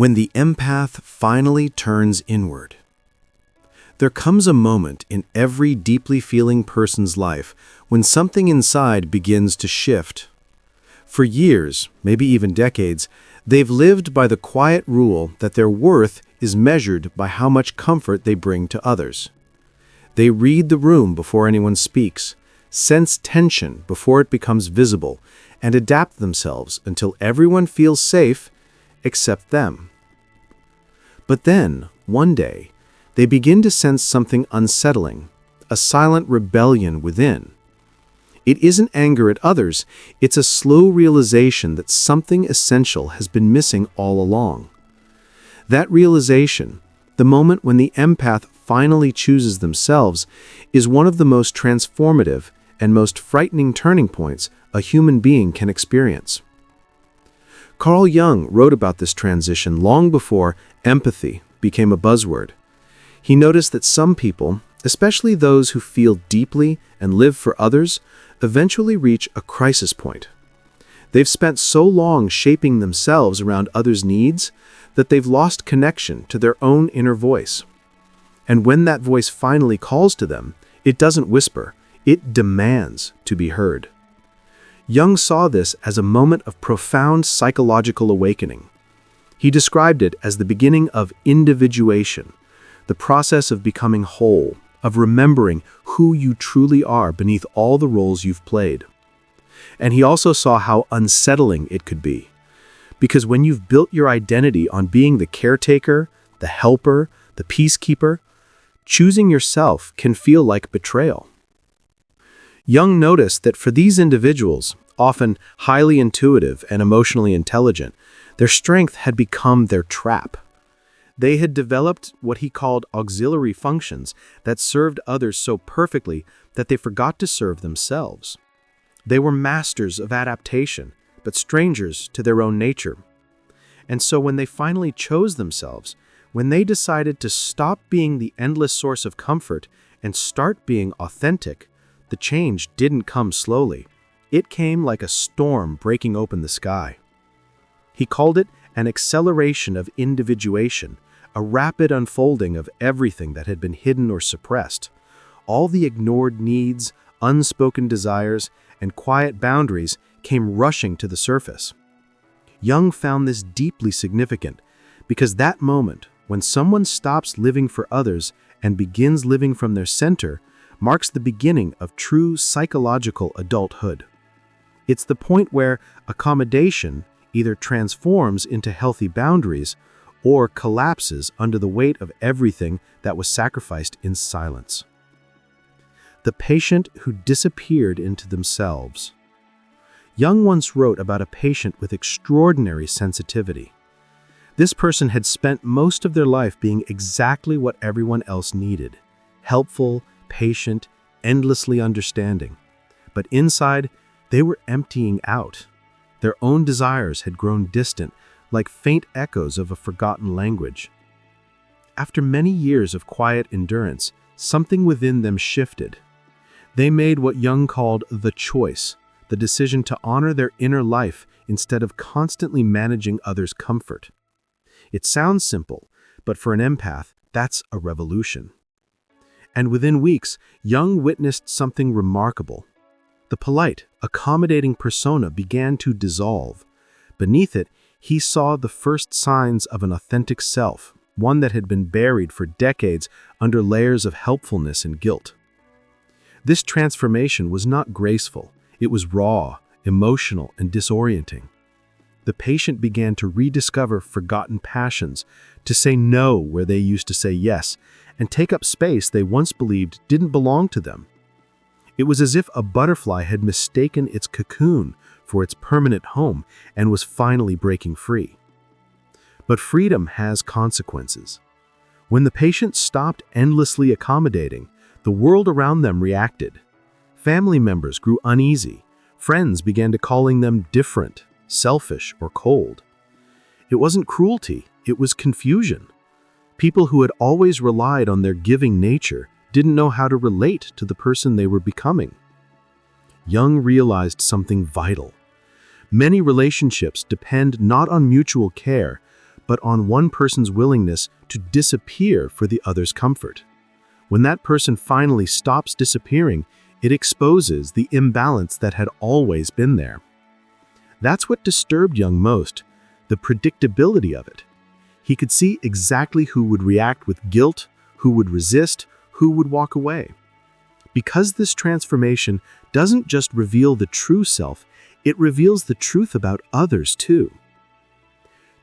When the empath finally turns inward. There comes a moment in every deeply feeling person's life when something inside begins to shift. For years, maybe even decades, they've lived by the quiet rule that their worth is measured by how much comfort they bring to others. They read the room before anyone speaks, sense tension before it becomes visible, and adapt themselves until everyone feels safe except them. But then, one day, they begin to sense something unsettling, a silent rebellion within. It isn't anger at others, it's a slow realization that something essential has been missing all along. That realization, the moment when the empath finally chooses themselves, is one of the most transformative and most frightening turning points a human being can experience. Carl Jung wrote about this transition long before empathy became a buzzword. He noticed that some people, especially those who feel deeply and live for others, eventually reach a crisis point. They've spent so long shaping themselves around others' needs that they've lost connection to their own inner voice. And when that voice finally calls to them, it doesn't whisper, it demands to be heard. Jung saw this as a moment of profound psychological awakening. He described it as the beginning of individuation, the process of becoming whole, of remembering who you truly are beneath all the roles you've played. And he also saw how unsettling it could be. Because when you've built your identity on being the caretaker, the helper, the peacekeeper, choosing yourself can feel like betrayal. Jung noticed that for these individuals, often highly intuitive and emotionally intelligent, their strength had become their trap. They had developed what he called auxiliary functions that served others so perfectly that they forgot to serve themselves. They were masters of adaptation, but strangers to their own nature. And so when they finally chose themselves, when they decided to stop being the endless source of comfort and start being authentic, the change didn't come slowly. It came like a storm breaking open the sky. He called it an acceleration of individuation, a rapid unfolding of everything that had been hidden or suppressed. All the ignored needs, unspoken desires, and quiet boundaries came rushing to the surface. Jung found this deeply significant because that moment, when someone stops living for others and begins living from their center, marks the beginning of true psychological adulthood. It's the point where accommodation either transforms into healthy boundaries or collapses under the weight of everything that was sacrificed in silence. The patient who disappeared into themselves. Jung once wrote about a patient with extraordinary sensitivity. This person had spent most of their life being exactly what everyone else needed: helpful, patient, endlessly understanding. But inside, they were emptying out. Their own desires had grown distant, like faint echoes of a forgotten language. After many years of quiet endurance, something within them shifted. They made what Jung called the choice, the decision to honor their inner life instead of constantly managing others' comfort. It sounds simple, but for an empath, that's a revolution. And within weeks, Jung witnessed something remarkable. The polite, accommodating persona began to dissolve. Beneath it, he saw the first signs of an authentic self, one that had been buried for decades under layers of helpfulness and guilt. This transformation was not graceful. It was raw, emotional, and disorienting. The patient began to rediscover forgotten passions, to say no where they used to say yes, and take up space they once believed didn't belong to them. It was as if a butterfly had mistaken its cocoon for its permanent home and was finally breaking free. But freedom has consequences. When the patient stopped endlessly accommodating, the world around them reacted. Family members grew uneasy. Friends began to calling them different, selfish, or cold. It wasn't cruelty, it was confusion. People who had always relied on their giving nature didn't know how to relate to the person they were becoming. Jung realized something vital. Many relationships depend not on mutual care, but on one person's willingness to disappear for the other's comfort. When that person finally stops disappearing, it exposes the imbalance that had always been there. That's what disturbed Jung most, the predictability of it. He could see exactly who would react with guilt, who would resist, who would walk away. Because this transformation doesn't just reveal the true self, it reveals the truth about others too.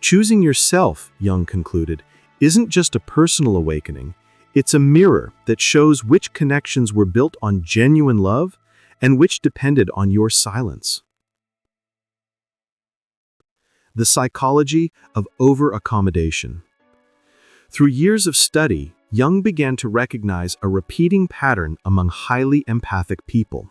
Choosing yourself, Jung concluded, isn't just a personal awakening, it's a mirror that shows which connections were built on genuine love and which depended on your silence. The psychology of over-accommodation. Through years of study, Jung began to recognize a repeating pattern among highly empathic people.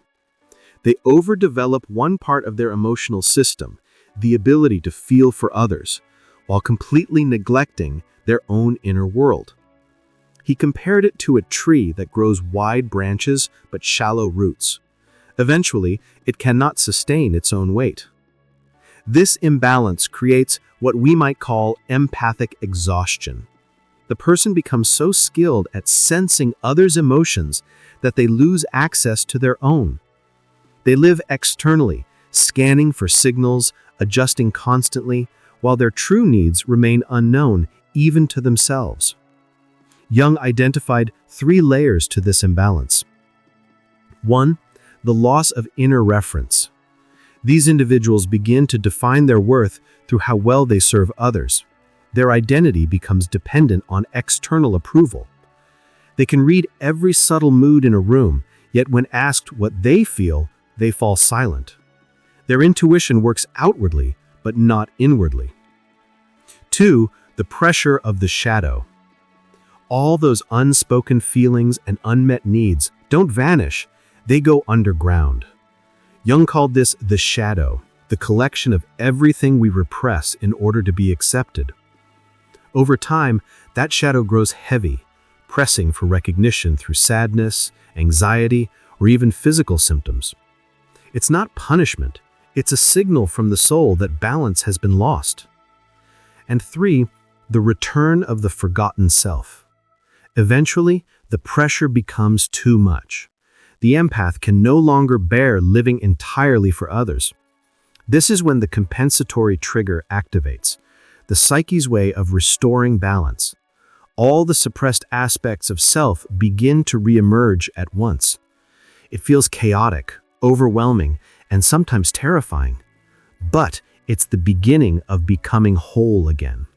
They overdevelop one part of their emotional system, the ability to feel for others, while completely neglecting their own inner world. He compared it to a tree that grows wide branches but shallow roots. Eventually, it cannot sustain its own weight. This imbalance creates what we might call empathic exhaustion. The person becomes so skilled at sensing others' emotions that they lose access to their own. They live externally, scanning for signals, adjusting constantly, while their true needs remain unknown even to themselves. Jung identified 3 layers to this imbalance. 1. The loss of inner reference. These individuals begin to define their worth through how well they serve others. Their identity becomes dependent on external approval. They can read every subtle mood in a room, yet when asked what they feel, they fall silent. Their intuition works outwardly, but not inwardly. 2. The pressure of the shadow. All those unspoken feelings and unmet needs don't vanish, they go underground. Jung called this the shadow, the collection of everything we repress in order to be accepted. Over time, that shadow grows heavy, pressing for recognition through sadness, anxiety, or even physical symptoms. It's not punishment, it's a signal from the soul that balance has been lost. And 3, the return of the forgotten self. Eventually, the pressure becomes too much. The empath can no longer bear living entirely for others. This is when the compensatory trigger activates, the psyche's way of restoring balance. All the suppressed aspects of self begin to reemerge at once. It feels chaotic, overwhelming, and sometimes terrifying. But it's the beginning of becoming whole again.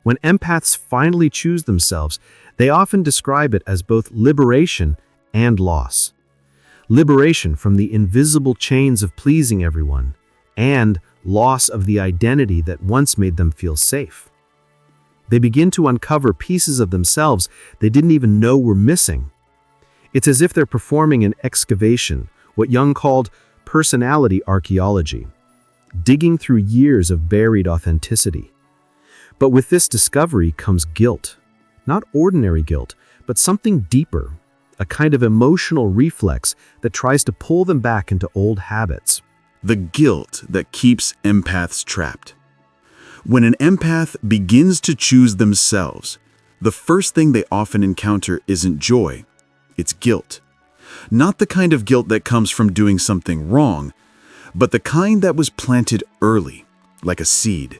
When empaths finally choose themselves, they often describe it as both liberation and loss. Liberation from the invisible chains of pleasing everyone, and loss of the identity that once made them feel safe. They begin to uncover pieces of themselves they didn't even know were missing. It's as if they're performing an excavation, what Jung called personality archaeology, digging through years of buried authenticity. But with this discovery comes guilt. Not ordinary guilt, but something deeper, a kind of emotional reflex that tries to pull them back into old habits. The guilt that keeps empaths trapped. When an empath begins to choose themselves, the first thing they often encounter isn't joy, it's guilt. Not the kind of guilt that comes from doing something wrong, but the kind that was planted early, like a seed.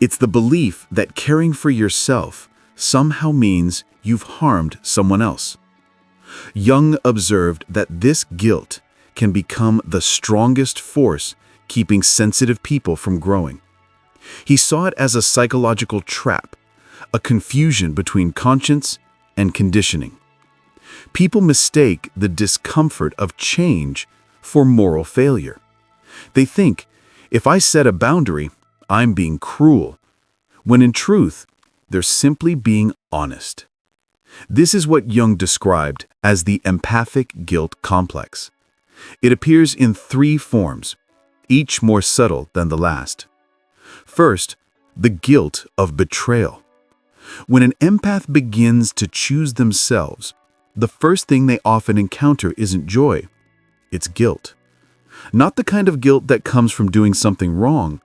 It's the belief that caring for yourself somehow means you've harmed someone else. Jung observed that this guilt can become the strongest force keeping sensitive people from growing. He saw it as a psychological trap, a confusion between conscience and conditioning. People mistake the discomfort of change for moral failure. They think, if I set a boundary, I'm being cruel, when in truth, they're simply being honest. This is what Jung described as the empathic guilt complex. It appears in 3 forms, each more subtle than the last. First, the guilt of betrayal. When an empath begins to choose themselves, the first thing they often encounter isn't joy, it's guilt. Not the kind of guilt that comes from doing something wrong,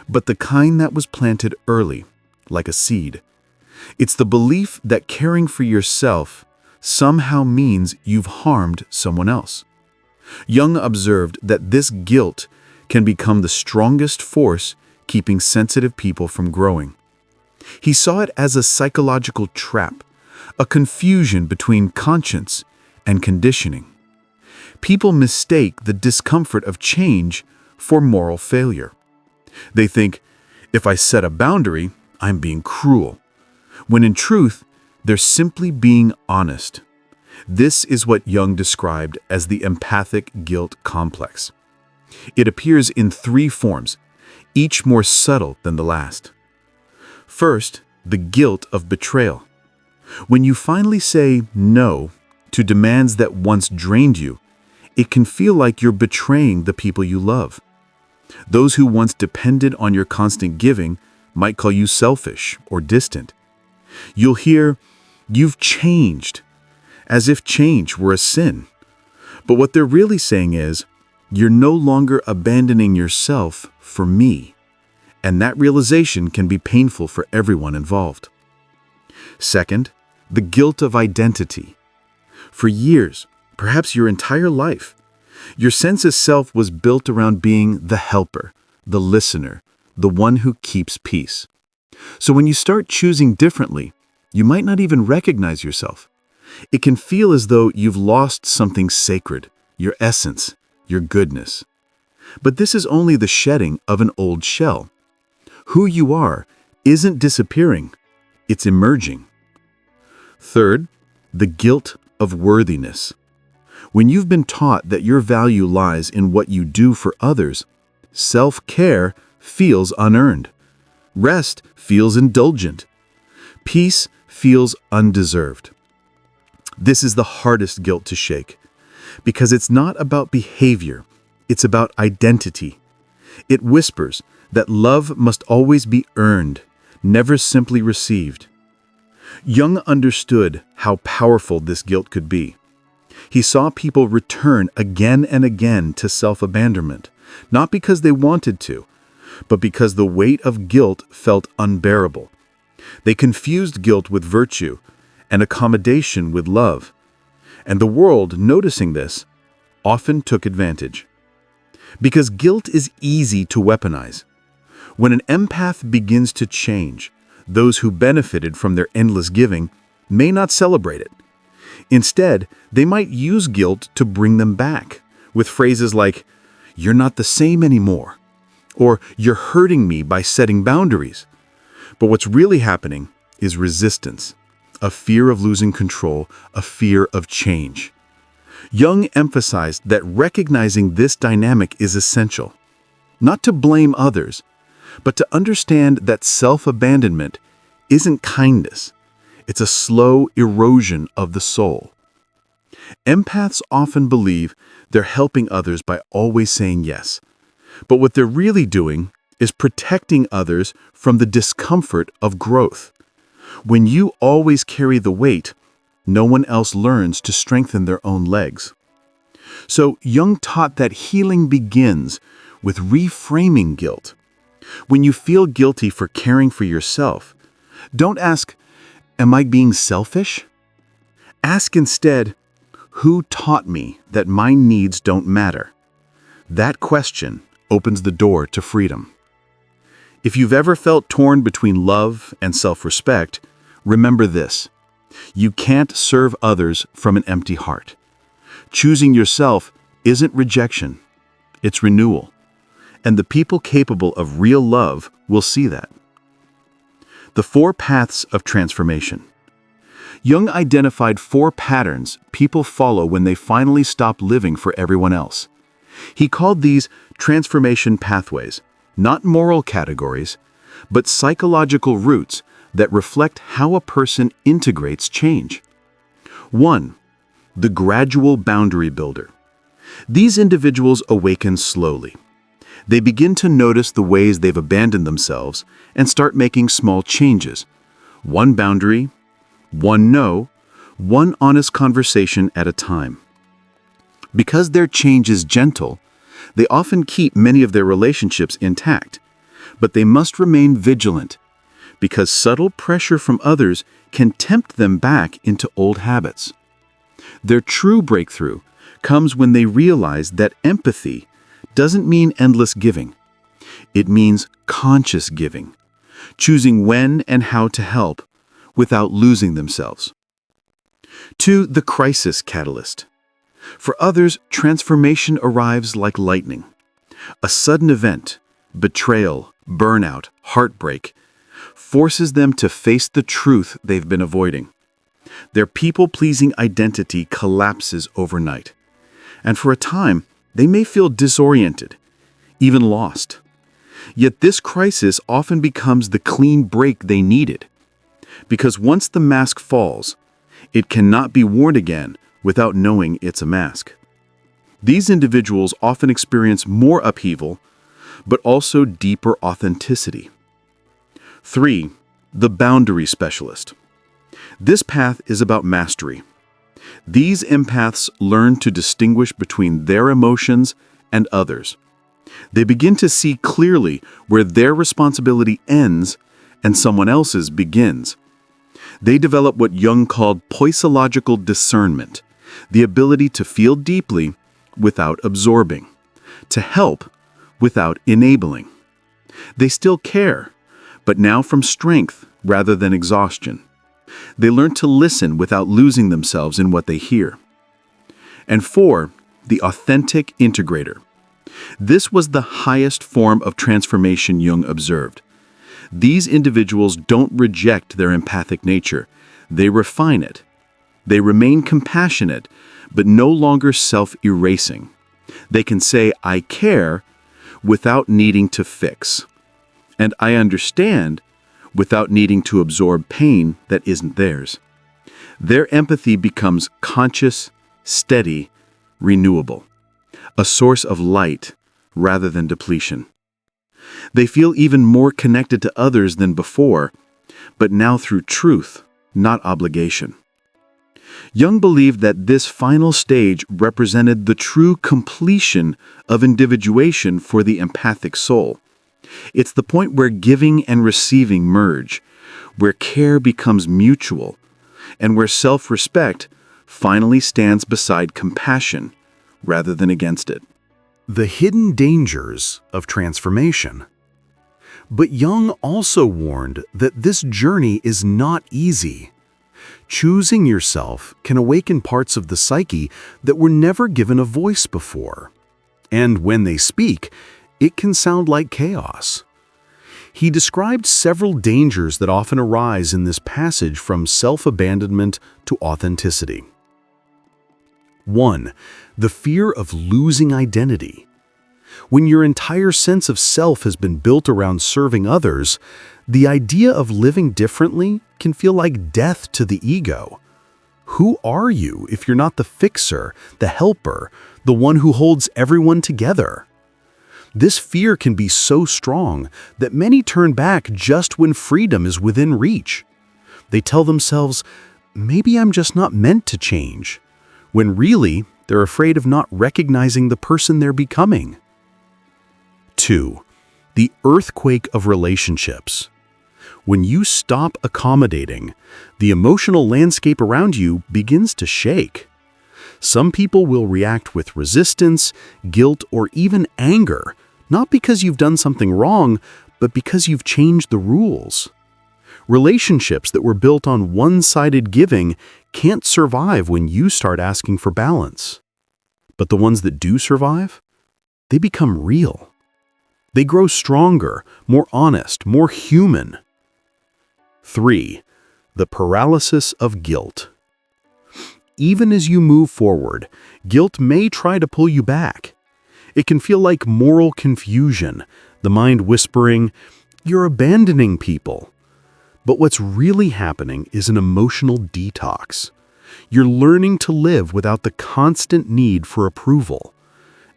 but the kind that was planted early, like a seed. It's the belief that caring for yourself somehow means you've harmed someone else. Jung observed that this guilt can become the strongest force keeping sensitive people from growing. He saw it as a psychological trap, a confusion between conscience and conditioning. People mistake the discomfort of change for moral failure. They think, if I set a boundary, I'm being cruel, when in truth, they're simply being honest. This is what Jung described as the empathic guilt complex. It appears in 3 forms, each more subtle than the last. First, the guilt of betrayal. When you finally say no to demands that once drained you, it can feel like you're betraying the people you love. Those who once depended on your constant giving might call you selfish or distant. You'll hear, "You've changed," as if change were a sin. But what they're really saying is, you're no longer abandoning yourself for me. And that realization can be painful for everyone involved. Second, the guilt of identity. For years, perhaps your entire life, your sense of self was built around being the helper, the listener, the one who keeps peace. So when you start choosing differently, you might not even recognize yourself. It can feel as though you've lost something sacred, your essence, your goodness. But this is only the shedding of an old shell. Who you are isn't disappearing, it's emerging. Third, the guilt of worthiness. When you've been taught that your value lies in what you do for others, self-care feels unearned. Rest feels indulgent. Peace feels undeserved. This is the hardest guilt to shake, because it's not about behavior, it's about identity. It whispers that love must always be earned, never simply received. Jung understood how powerful this guilt could be. He saw people return again and again to self-abandonment, not because they wanted to, but because the weight of guilt felt unbearable. They confused guilt with virtue and accommodation with love. And the world, noticing this, often took advantage. Because guilt is easy to weaponize. When an empath begins to change, those who benefited from their endless giving may not celebrate it. Instead, they might use guilt to bring them back, with phrases like, "You're not the same anymore," or "You're hurting me by setting boundaries." But what's really happening is resistance, a fear of losing control, a fear of change. Jung emphasized that recognizing this dynamic is essential, not to blame others, but to understand that self-abandonment isn't kindness. It's a slow erosion of the soul. Empaths often believe they're helping others by always saying yes, but what they're really doing is protecting others from the discomfort of growth. When you always carry the weight, no one else learns to strengthen their own legs. So Jung taught that healing begins with reframing guilt. When you feel guilty for caring for yourself, don't ask, "Am I being selfish?" Ask instead, "Who taught me that my needs don't matter?" That question opens the door to freedom. If you've ever felt torn between love and self-respect, remember this: you can't serve others from an empty heart. Choosing yourself isn't rejection, it's renewal. And the people capable of real love will see that. The 4 paths of transformation. Jung identified 4 patterns people follow when they finally stop living for everyone else. He called these transformation pathways, not moral categories, but psychological routes that reflect how a person integrates change. 1. The gradual boundary builder. These individuals awaken slowly. They begin to notice the ways they've abandoned themselves and start making small changes. 1 boundary, 1 no, 1 honest conversation at a time. Because their change is gentle, they often keep many of their relationships intact, but they must remain vigilant. because subtle pressure from others can tempt them back into old habits. Their true breakthrough comes when they realize that empathy doesn't mean endless giving. It means conscious giving, choosing when and how to help without losing themselves. 2. The crisis catalyst. For others, transformation arrives like lightning. A sudden event, betrayal, burnout, heartbreak, forces them to face the truth they've been avoiding. Their people-pleasing identity collapses overnight. And for a time, they may feel disoriented, even lost. Yet this crisis often becomes the clean break they needed. Because once the mask falls, it cannot be worn again without knowing it's a mask. These individuals often experience more upheaval, but also deeper authenticity. 3. The boundary specialist. This path is about mastery. These empaths learn to distinguish between their emotions and others. They begin to see clearly where their responsibility ends and someone else's begins. They develop what Jung called poisological discernment, the ability to feel deeply without absorbing, to help without enabling. They still care, but now from strength rather than exhaustion. They learn to listen without losing themselves in what they hear. And 4, the authentic integrator. This was the highest form of transformation Jung observed. These individuals don't reject their empathic nature. They refine it. They remain compassionate, but no longer self-erasing. They can say, "I care," without needing to fix. And "I understand," without needing to absorb pain that isn't theirs. Their empathy becomes conscious, steady, renewable, a source of light rather than depletion. They feel even more connected to others than before, but now through truth, not obligation. Jung believed that this final stage represented the true completion of individuation for the empathic soul. It's the point where giving and receiving merge, where care becomes mutual, and where self-respect finally stands beside compassion rather than against it. The hidden dangers of transformation. But Jung also warned that this journey is not easy. Choosing yourself can awaken parts of the psyche that were never given a voice before. And when they speak, it can sound like chaos. He described several dangers that often arise in this passage from self-abandonment to authenticity. 1. The fear of losing identity. When your entire sense of self has been built around serving others, the idea of living differently can feel like death to the ego. Who are you if you're not the fixer, the helper, the one who holds everyone together? This fear can be so strong that many turn back just when freedom is within reach. They tell themselves, "Maybe I'm just not meant to change," when really they're afraid of not recognizing the person they're becoming. 2. The earthquake of relationships. When you stop accommodating, the emotional landscape around you begins to shake. Some people will react with resistance, guilt, or even anger, not because you've done something wrong, but because you've changed the rules. Relationships that were built on one-sided giving can't survive when you start asking for balance. But the ones that do survive, they become real. They grow stronger, more honest, more human. 3. The paralysis of guilt. Even as you move forward, guilt may try to pull you back. It can feel like moral confusion, the mind whispering, "You're abandoning people." But what's really happening is an emotional detox. You're learning to live without the constant need for approval.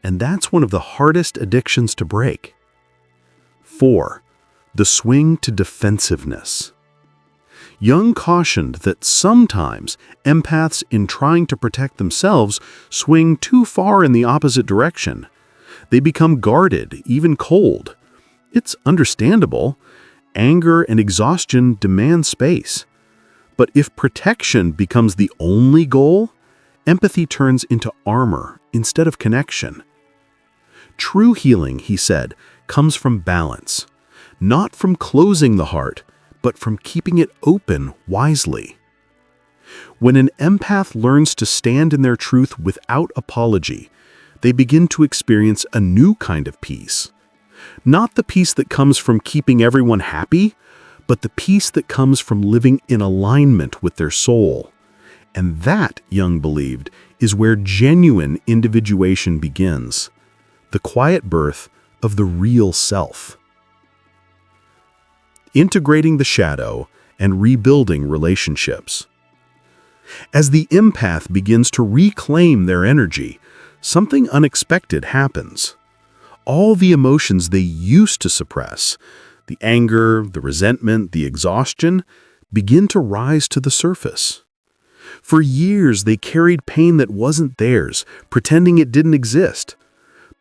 And that's one of the hardest addictions to break. 4. The swing to defensiveness. Jung cautioned that sometimes empaths, in trying to protect themselves, swing too far in the opposite direction. They become guarded, even cold. It's understandable, anger and exhaustion demand space. But if protection becomes the only goal, empathy turns into armor instead of connection. True healing, he said, comes from balance, not from closing the heart, but from keeping it open wisely. When an empath learns to stand in their truth without apology, they begin to experience a new kind of peace. Not the peace that comes from keeping everyone happy, but the peace that comes from living in alignment with their soul. And that, Jung believed, is where genuine individuation begins, the quiet birth of the real self. Integrating the shadow and rebuilding relationships. As the empath begins to reclaim their energy, something unexpected happens. All the emotions they used to suppress, the anger, the resentment, the exhaustion, begin to rise to the surface. For years, they carried pain that wasn't theirs, pretending it didn't exist.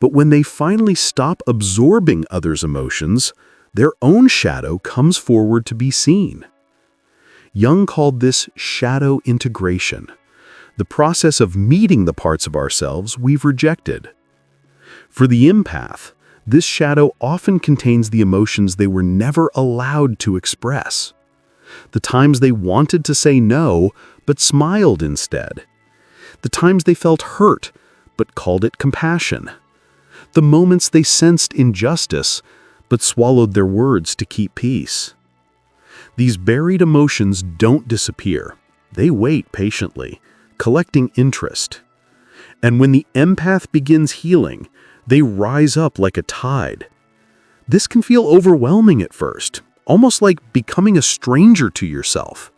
But when they finally stop absorbing others' emotions, their own shadow comes forward to be seen. Jung called this shadow integration, the process of meeting the parts of ourselves we've rejected. For the empath, this shadow often contains the emotions they were never allowed to express. The times they wanted to say no, but smiled instead. The times they felt hurt, but called it compassion. The moments they sensed injustice, but swallowed their words to keep peace. These buried emotions don't disappear. They wait patiently, collecting interest. And when the empath begins healing, they rise up like a tide. This can feel overwhelming at first, almost like becoming a stranger to yourself.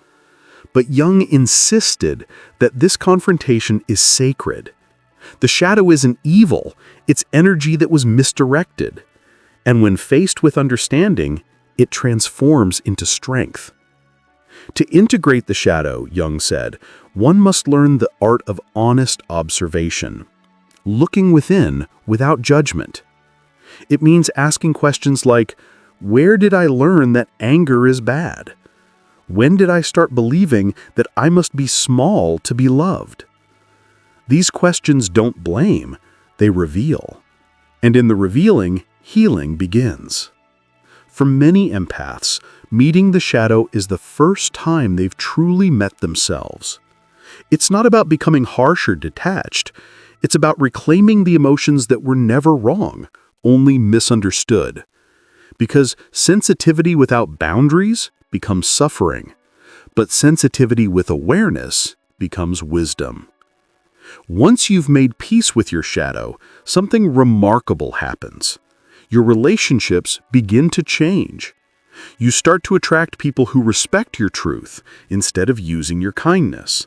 But Jung insisted that this confrontation is sacred. The shadow isn't evil, it's energy that was misdirected. And when faced with understanding, it transforms into strength. To integrate the shadow, Jung said, one must learn the art of honest observation, looking within without judgment. It means asking questions like, where did I learn that anger is bad? When did I start believing that I must be small to be loved? These questions don't blame, they reveal. And in the revealing, healing begins. For many empaths, meeting the shadow is the first time they've truly met themselves. It's not about becoming harsh or detached. It's about reclaiming the emotions that were never wrong, only misunderstood. Because sensitivity without boundaries becomes suffering, but sensitivity with awareness becomes wisdom. Once you've made peace with your shadow, something remarkable happens. Your relationships begin to change. You start to attract people who respect your truth instead of using your kindness.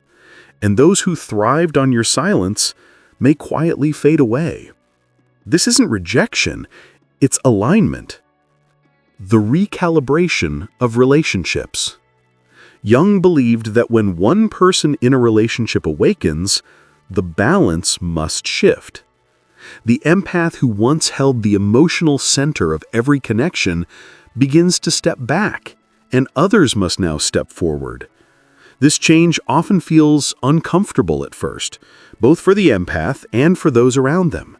And those who thrived on your silence may quietly fade away. This isn't rejection, it's alignment. The recalibration of relationships. Jung believed that when one person in a relationship awakens, the balance must shift. The empath who once held the emotional center of every connection begins to step back, and others must now step forward. This change often feels uncomfortable at first, both for the empath and for those around them.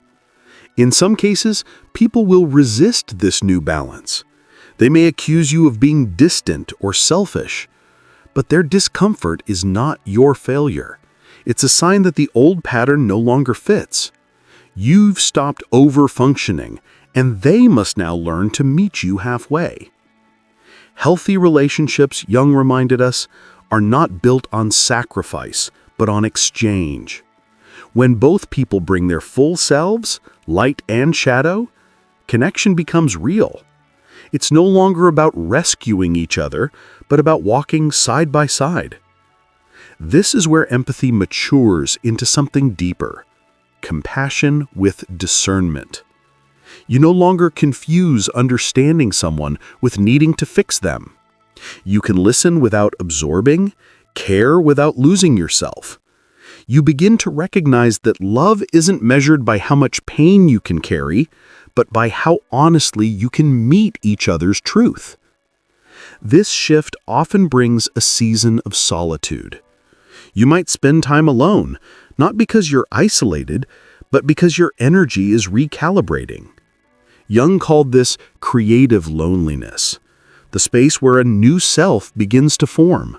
In some cases, people will resist this new balance. They may accuse you of being distant or selfish, but their discomfort is not your failure. It's a sign that the old pattern no longer fits. You've stopped over-functioning, and they must now learn to meet you halfway. Healthy relationships, Jung reminded us, are not built on sacrifice, but on exchange. When both people bring their full selves, light and shadow, connection becomes real. It's no longer about rescuing each other, but about walking side by side. This is where empathy matures into something deeper. Compassion with discernment. You no longer confuse understanding someone with needing to fix them. You can listen without absorbing, care without losing yourself. You begin to recognize that love isn't measured by how much pain you can carry, but by how honestly you can meet each other's truth. This shift often brings a season of solitude. You might spend time alone, not because you're isolated, but because your energy is recalibrating. Jung called this creative loneliness, the space where a new self begins to form.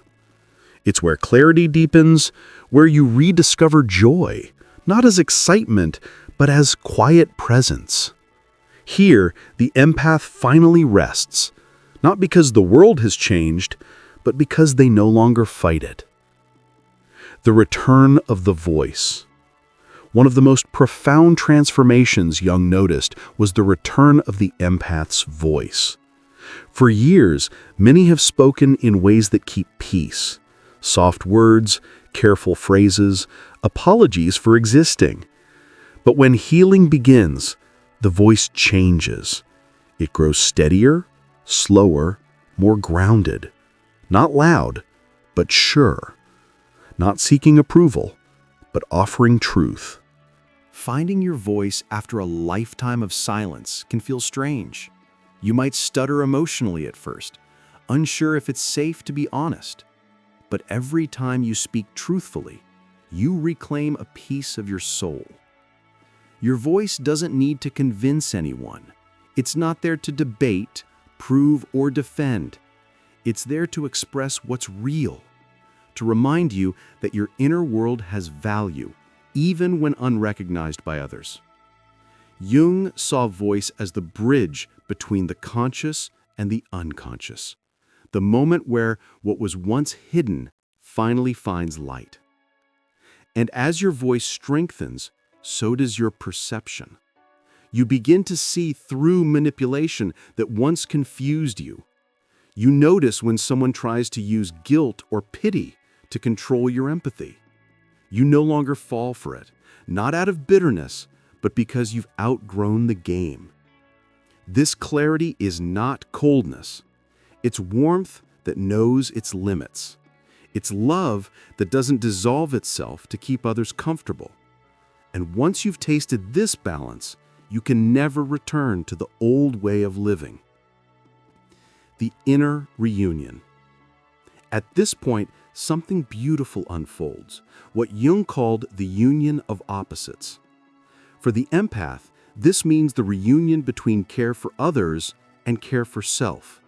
It's where clarity deepens, where you rediscover joy, not as excitement, but as quiet presence. Here, the empath finally rests, not because the world has changed, but because they no longer fight it. The return of the voice. One of the most profound transformations Jung noticed was the return of the empath's voice. For years, many have spoken in ways that keep peace. Soft words, careful phrases, apologies for existing. But when healing begins, the voice changes. It grows steadier, slower, more grounded. Not loud, but sure. Not seeking approval, but offering truth. Finding your voice after a lifetime of silence can feel strange. You might stutter emotionally at first, unsure if it's safe to be honest. But every time you speak truthfully, you reclaim a piece of your soul. Your voice doesn't need to convince anyone. It's not there to debate, prove, or defend. It's there to express what's real, to remind you that your inner world has value, even when unrecognized by others. Jung saw voice as the bridge between the conscious and the unconscious, the moment where what was once hidden finally finds light. And as your voice strengthens, so does your perception. You begin to see through manipulation that once confused you. You notice when someone tries to use guilt or pity to control your empathy. You no longer fall for it, not out of bitterness, but because you've outgrown the game. This clarity is not coldness. It's warmth that knows its limits. It's love that doesn't dissolve itself to keep others comfortable. And once you've tasted this balance, you can never return to the old way of living. The inner reunion. At this point, something beautiful unfolds, what Jung called the union of opposites. For the empath, this means the reunion between care for others and care for self.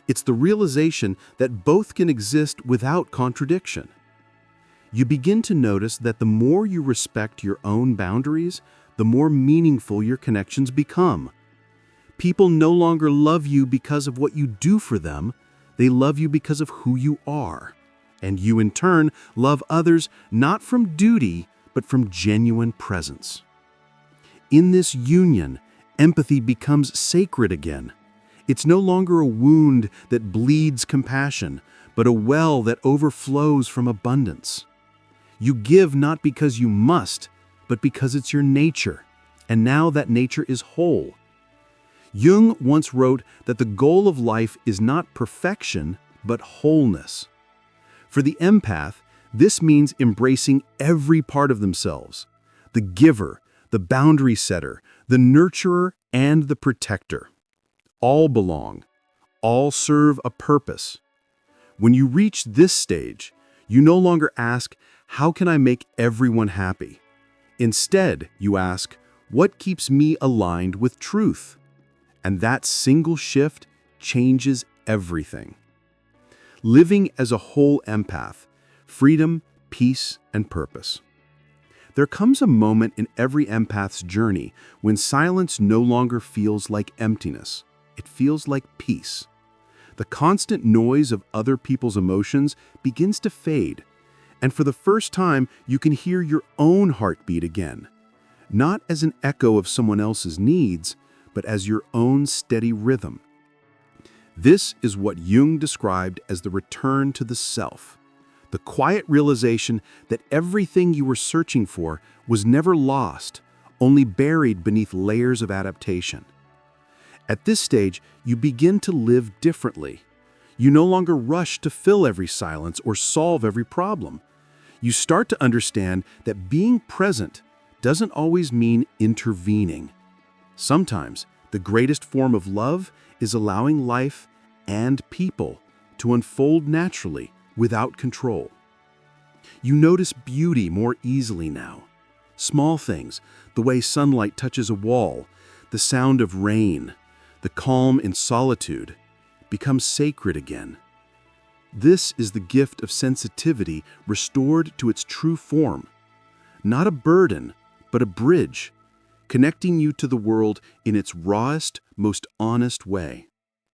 It's the realization that both can exist without contradiction. You begin to notice that the more you respect your own boundaries, the more meaningful your connections become. People no longer love you because of what you do for them, they love you because of who you are. And you, in turn, love others not from duty, but from genuine presence. In this union, empathy becomes sacred again. It's no longer a wound that bleeds compassion, but a well that overflows from abundance. You give not because you must, but because it's your nature, and now that nature is whole. Jung once wrote that the goal of life is not perfection, but wholeness. For the empath, this means embracing every part of themselves: the giver, the boundary setter, the nurturer, and the protector. All belong. All serve a purpose. When you reach this stage, you no longer ask, "How can I make everyone happy?" Instead, you ask, "What keeps me aligned with truth?" And that single shift changes everything. Living as a whole empath, freedom, peace, and purpose. There comes a moment in every empath's journey when silence no longer feels like emptiness. It feels like peace. The constant noise of other people's emotions begins to fade, and for the first time, you can hear your own heartbeat again, not as an echo of someone else's needs, but as your own steady rhythm. This is what Jung described as the return to the self, the quiet realization that everything you were searching for was never lost, only buried beneath layers of adaptation. At this stage, you begin to live differently. You no longer rush to fill every silence or solve every problem. You start to understand that being present doesn't always mean intervening. Sometimes, the greatest form of love is allowing life and people to unfold naturally, without control. You notice beauty more easily now. Small things, the way sunlight touches a wall, the sound of rain, the calm in solitude, become sacred again. This is the gift of sensitivity restored to its true form. Not a burden, but a bridge, connecting you to the world in its rawest, most honest way.